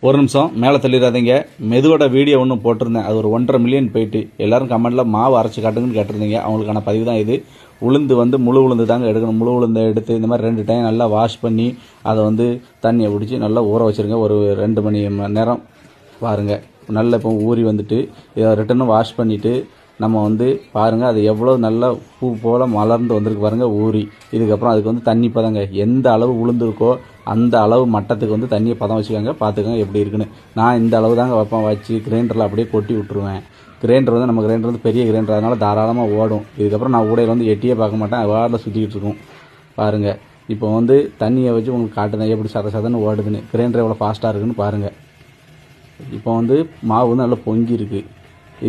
ஒரு நிமிஷம் மேலே தள்ளிடாதீங்க. மெதுவோட வீடியோ ஒன்று போட்டிருந்தேன், அது ஒரு 1.5 மில்லியன் போயிட்டு எல்லாரும் கமெண்ட்டில் மாவு அரைச்சி காட்டுங்கன்னு கேட்டிருந்தீங்க. அவங்களுக்கான பதிவு தான் இது. உளுந்து வந்து முழு உளுந்து தாங்க எடுக்கணும். முழு உளுந்தை எடுத்து இந்த மாதிரி 2 டைம் நல்லா வாஷ் பண்ணி அதை வந்து தண்ணியை பிடிச்சி நல்லா ஊற வச்சுருங்க. ஒரு 2 மணி நேரம் பாருங்கள். நல்லா இப்போ ஊறி வந்துட்டு இதை ரிட்டனும் வாஷ் பண்ணிவிட்டு நம்ம வந்து பாருங்கள் அது எவ்வளோ நல்லா பூ போல் மலர்ந்து வந்திருக்கு பாருங்கள் ஊறி. இதுக்கப்புறம் அதுக்கு வந்து தண்ணி பதங்க எந்த அளவு உளுந்துருக்கோ அந்த அளவு மட்டத்துக்கு வந்து தண்ணியை பதம் வச்சுக்கோங்க. பார்த்துக்கோங்க எப்படி இருக்குன்னு. நான் இந்த அளவு தாங்க வைப்பேன். வச்சு கிரைண்டரில் அப்படியே கொட்டி விட்டுருவேன். கிரைண்டர் வந்து நம்ம கிரைண்டர் வந்து பெரிய கிரைண்டர், அதனால் தாராளமாக ஓடும். இதுக்கப்புறம் நான் ஊடையில் வந்து எட்டியே பார்க்க மாட்டேன், வாரில் சுற்றிக்கிட்டு இருக்கும். பாருங்கள் இப்போ வந்து தண்ணியை வச்சு உங்களுக்கு காட்டுறேன் எப்படி சதன்னு ஓடுதுன்னு. கிரைண்டர் எவ்வளோ ஃபாஸ்ட்டாக இருக்குன்னு பாருங்கள். இப்போ வந்து மாவு வந்து நல்லா பொங்கி இருக்குது,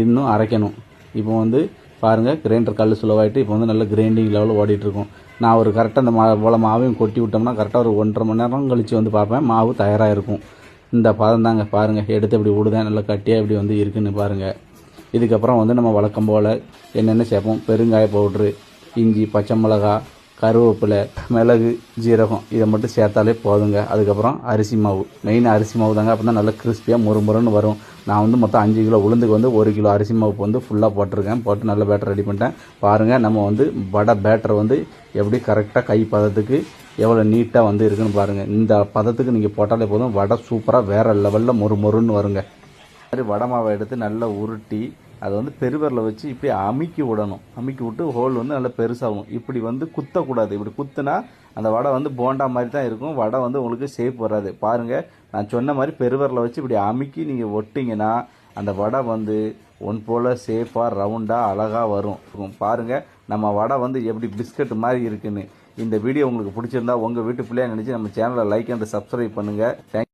இன்னும் அரைக்கணும். இப்போ வந்து பாருங்கள் கிரைண்டர் கல் சுலவாயிட்டு இப்போ வந்து நல்ல கிரைண்டிங் லெவலில் ஓடிட்டுருக்கும். நான் ஒரு கரெக்டாக அந்த போல் மாவையும் கொட்டி விட்டோம்னா கரெக்டாக ஒரு 1.5 மணி நேரம் கழித்து வந்து பார்ப்பேன், மாவு தயாராக இருக்கும். இந்த பதம் தாங்க. பாருங்கள் எடுத்து இப்படி விடுதேன், நல்லா கட்டியாக இப்படி வந்து இருக்குன்னு பாருங்கள். இதுக்கப்புறம் வந்து நம்ம வழக்கம் போல் என்னென்ன சேர்ப்போம், பெருங்காய பவுட்ரு, இஞ்சி, பச்சை மிளகா, கருவேப்பிலை, மிளகு, ஜீரகம் இதை மட்டும் சேர்த்தாலே போதுங்க. அதுக்கப்புறம் அரிசி மாவு, மெயின் அரிசி மாவு தாங்க. அப்போ தான் நல்லா கிறிஸ்பியாக முறுமுறுன்னு வரும். நான் வந்து மொத்தம் 5 கிலோ உளுந்துக்கு வந்து 1 கிலோ அரிசி மாவு வந்து ஃபுல்லாக போட்டிருக்கேன். போட்டு நல்ல பேட்டர் ரெடி பண்ணிட்டேன். பாருங்கள் நம்ம வந்து வடை பேட்டர் வந்து எப்படி கரெக்டாக கை பதத்துக்கு எவ்வளோ நீட்டாக வந்து இருக்குன்னு பாருங்கள். இந்த பதத்துக்கு நீங்கள் போட்டாலே போதும், வடை சூப்பராக வேறு லெவலில் மொறுன்னு வருங்க. மாதிரி வடை மாவை எடுத்து நல்லா உருட்டி அதை வந்து பெருவரில் வச்சு இப்படி அமுக்கி விடணும். அமுக்கி விட்டு ஹோல் வந்து நல்லா பெருசாகும். இப்படி வந்து குத்தக்கூடாது. இப்படி குத்துனா அந்த வடை வந்து போண்டா மாதிரி தான் இருக்கும். வடை வந்து உங்களுக்கு ஷேப் வராது. பாருங்கள் நான் சொன்ன மாதிரி பெருவரில் வச்சு இப்படி அமுக்கி நீங்கள் ஒட்டிங்கன்னா அந்த வடை வந்து ஒன் போல் ஷேப்பாக ரவுண்டாக அழகாக வரும். பாருங்கள் நம்ம வடை வந்து எப்படி பிஸ்கட் மாதிரி இருக்குன்னு. இந்த வீடியோ உங்களுக்கு பிடிச்சிருந்தா உங்கள் வீட்டு பிள்ளையா நினச்சி நம்ம சேனலை லைக் அண்ட் சப்ஸ்கிரைப் பண்ணுங்கள். தேங்க்யூ.